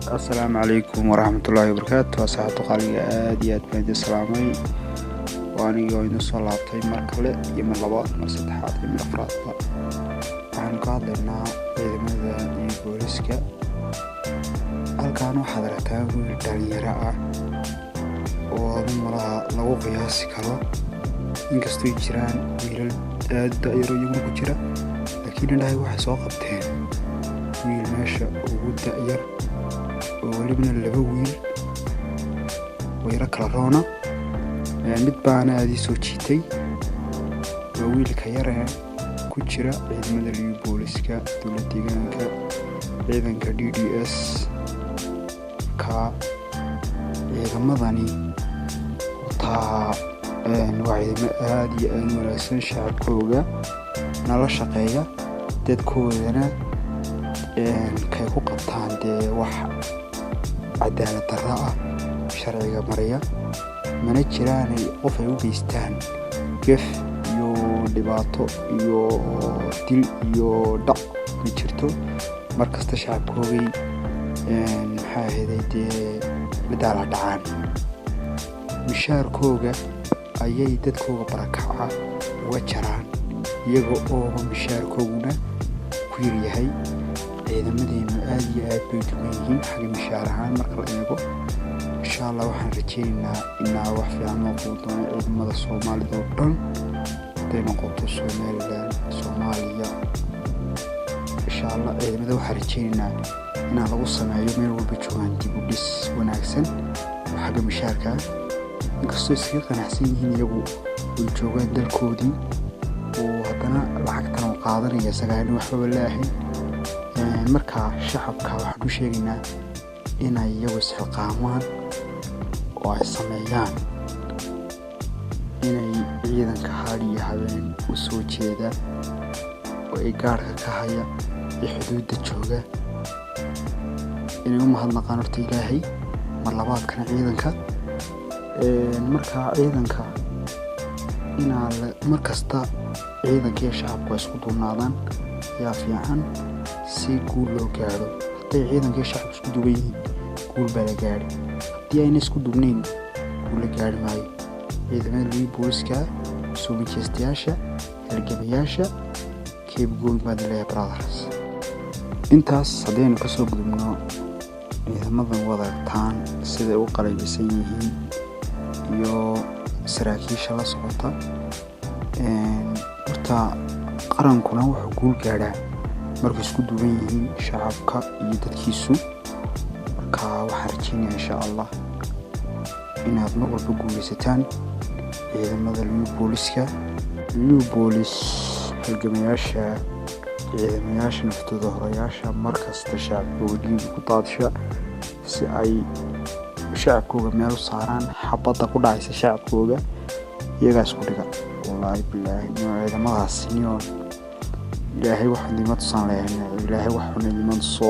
السلام عليكم ورحمة الله وبركاته. وساعة قالية آديات بين السلامي وأنا جوين الصلاة مركلة يوم اللبات مرسد حاطي من أفراد عن قادرنا إذا ماذا يقولسك الكانوا حضرتها بالدنيا ومرها لو قياس كلا إنك استوي جيران ويل الدائرة يوم كجرا لكن لا يوحى ساقطين ويل ماشى والدائر ولبنا اللبويل ويرك لرونا mid baana aad soo jiitay wiilka yar ku jira ciidamada liyu booliska dowladda deegaanka ciidanka DDS ka ciidamadani taa ciidamo aad iyo aad wanaagsan shacabkooda nala shaqeeya dadkoodana kay ku qabtaan dee wax cadaalad darro ah sharciga maraya mana jiraan qof ay u geystaan gaf iyo dhibaato iyo dil iyo dhac ma jirto markasta shacabkoogay maxaa ahayd madaala dhacaan mishaarkooga ayay dadkooga barakaca uga jaraan iyaga oo mishaarkooguna ku yaryahay ciidamadeenu aad iyo aad bay duwan yihiin xagga mishaar ahaan marka la eego insha Allah waxaan rajeynaynaa inaa wax fiican noo quudoono ciidamada Soomaalida oo dhan haday noqoto Somaliland Soomaaliya insha Allah ciidamada waxaan rajeynaynaa inaa lagu sameeyo meel walba joogaan dib u dhis wanaagsan xagga mishaarka inkastoo iskaga qanacsan yihiin iyagu way joogaan dalkoodii oo haddana lacagtan oo qaadanaya sagaal waxba laahay marka shacabka waxaan u sheegaynaa inay iyagu isxilqaamaan oo ay sameeyaan inay ciidanka hal iyo habeen u soo jeeda oo ay gaarka ka haya ee xuduudda jooga inay u mahadnaqaan horta Ilaahay mar labaadkana ciidanka marka ciidanka inaa markasta ciidanka iyo shacabku isku duubnaadaan yaa fiican si guul loo gaaro haday ciidanka iyo shacabku isku duuban yihiin guul baa la gaari haddii ayna isku duubnayn guul la gaari maayo ciidamada liyu booliska soo majeystayaasha halgamayaasha keep goal baa leeyahay brothers intaas haddaynu kasoo gudubno ciidamadan wadaagtaan siday u qalabeysan yihiin iyo saraakiisha la socota horta qarankuna wuxuu guul gaadhaa markay isku duuban yihiin shacabka iyo dadkiisu marka waxaan rajeynayaa insha Allah inaad mar walba guuleysataan ciidamada liyu booliska liyu boolis halgamayaasha ciidamayaasha naftooda horayaasha markasta shacabkooda dhiig ku daadsha si ay shacabkooda meel u saaraan xabadda ku dhacaysa shacabkooda iyagaa isku dhiga wallaahi bilaahi ciidamadaas niyo ilaahay wax nimad san leeyahay ilaahay wax nimad soo